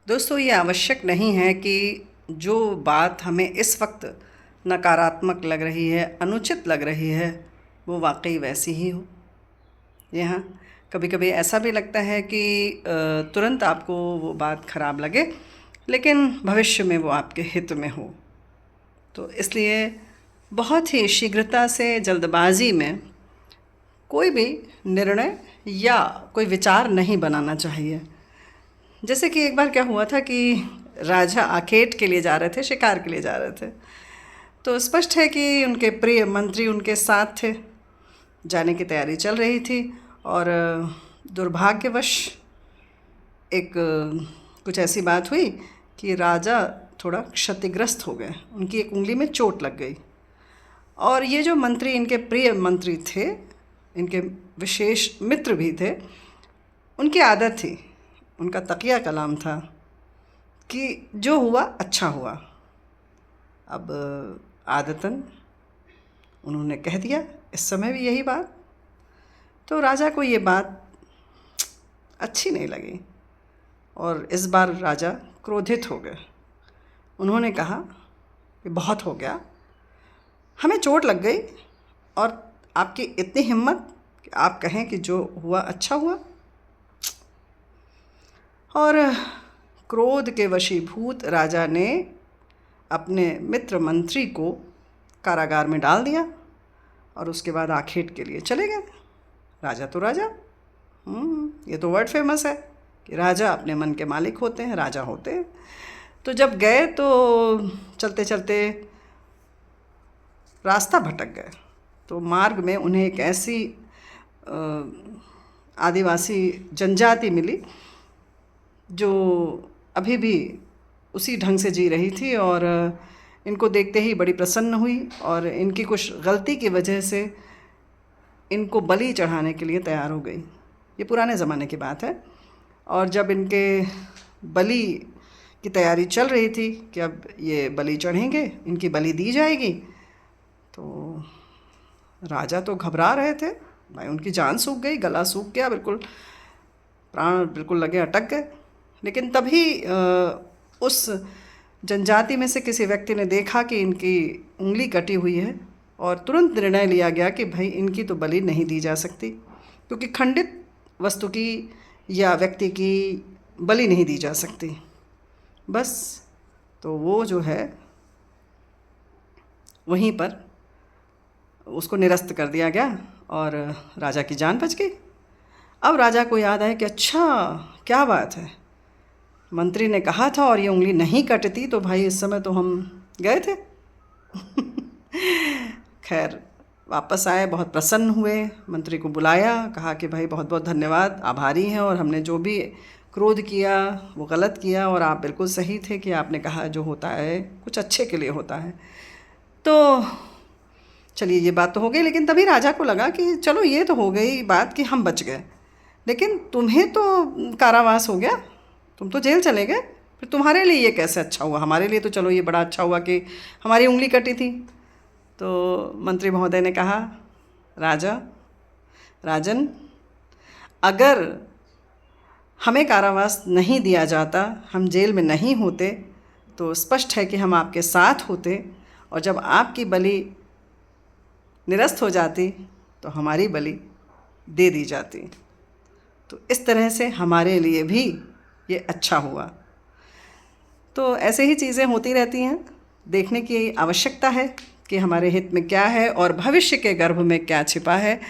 दोस्तों, ये आवश्यक नहीं है कि जो बात हमें इस वक्त नकारात्मक लग रही है, अनुचित लग रही है, वो वाकई वैसी ही हो। यहाँ कभी कभी ऐसा भी लगता है कि तुरंत आपको वो बात ख़राब लगे, लेकिन भविष्य में वो आपके हित में हो। तो इसलिए बहुत ही शीघ्रता से, जल्दबाजी में कोई भी निर्णय या कोई विचार नहीं बनाना चाहिए। जैसे कि एक बार क्या हुआ था कि राजा आखेट के लिए जा रहे थे, शिकार के लिए जा रहे थे। तो स्पष्ट है कि उनके प्रिय मंत्री उनके साथ थे, जाने की तैयारी चल रही थी। और दुर्भाग्यवश एक कुछ ऐसी बात हुई कि राजा थोड़ा क्षतिग्रस्त हो गए, उनकी एक उंगली में चोट लग गई। और ये जो मंत्री, इनके प्रिय मंत्री थे, इनके विशेष मित्र भी थे, उनकी आदत थी, उनका तकिया कलाम था कि जो हुआ अच्छा हुआ। अब आदतन उन्होंने कह दिया इस समय भी यही बात। तो राजा को ये बात अच्छी नहीं लगी और इस बार राजा क्रोधित हो गए। उन्होंने कहा कि बहुत हो गया, हमें चोट लग गई और आपकी इतनी हिम्मत कि आप कहें कि जो हुआ अच्छा हुआ। और क्रोध के वशीभूत राजा ने अपने मित्र मंत्री को कारागार में डाल दिया और उसके बाद आखेट के लिए चले गए। राजा तो राजा, ये तो वर्ड फेमस है कि राजा अपने मन के मालिक होते हैं, राजा होते हैं। तो जब गए तो चलते चलते रास्ता भटक गए। तो मार्ग में उन्हें एक ऐसी आदिवासी जनजाति मिली जो अभी भी उसी ढंग से जी रही थी और इनको देखते ही बड़ी प्रसन्न हुई और इनकी कुछ गलती की वजह से इनको बलि चढ़ाने के लिए तैयार हो गई। ये पुराने ज़माने की बात है। और जब इनके बलि की तैयारी चल रही थी कि अब ये बलि चढ़ेंगे, इनकी बलि दी जाएगी, तो राजा तो घबरा रहे थे। भाई, उनकी जान सूख गई, गला सूख गया, बिल्कुल प्राण बिल्कुल लगे अटक गए। लेकिन तभी उस जनजाति में से किसी व्यक्ति ने देखा कि इनकी उंगली कटी हुई है और तुरंत निर्णय लिया गया कि भाई इनकी तो बलि नहीं दी जा सकती, क्योंकि खंडित वस्तु की या व्यक्ति की बलि नहीं दी जा सकती। बस, तो वो जो है वहीं पर उसको निरस्त कर दिया गया और राजा की जान बच गई। अब राजा को याद आया कि अच्छा, क्या बात है, मंत्री ने कहा था और ये उंगली नहीं कटती तो भाई इस समय तो हम गए थे। खैर, वापस आए, बहुत प्रसन्न हुए, मंत्री को बुलाया, कहा कि भाई बहुत बहुत धन्यवाद, आभारी हैं, और हमने जो भी क्रोध किया वो गलत किया और आप बिल्कुल सही थे कि आपने कहा जो होता है कुछ अच्छे के लिए होता है। तो चलिए, ये बात तो हो गई। लेकिन तभी राजा को लगा कि चलो ये तो हो गई बात कि हम बच गए, लेकिन तुम्हें तो कारावास हो गया, तुम तो जेल चले गए, फिर तुम्हारे लिए ये कैसे अच्छा हुआ? हमारे लिए तो चलो ये बड़ा अच्छा हुआ कि हमारी उंगली कटी थी। तो मंत्री महोदय ने कहा, राजन, अगर हमें कारावास नहीं दिया जाता, हम जेल में नहीं होते, तो स्पष्ट है कि हम आपके साथ होते और जब आपकी बलि निरस्त हो जाती तो हमारी बलि दे दी जाती। तो इस तरह से हमारे लिए भी ये अच्छा हुआ। तो ऐसे ही चीज़ें होती रहती हैं, देखने की आवश्यकता है कि हमारे हित में क्या है और भविष्य के गर्भ में क्या छिपा है।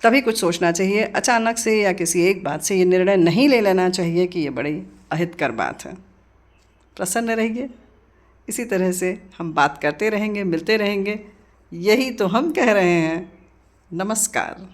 तभी कुछ सोचना चाहिए। अचानक से या किसी एक बात से ये निर्णय नहीं ले लेना चाहिए कि ये बड़ी अहितकर बात है। प्रसन्न रहिए, इसी तरह से हम बात करते रहेंगे, मिलते रहेंगे। यही तो हम कह रहे हैं। नमस्कार।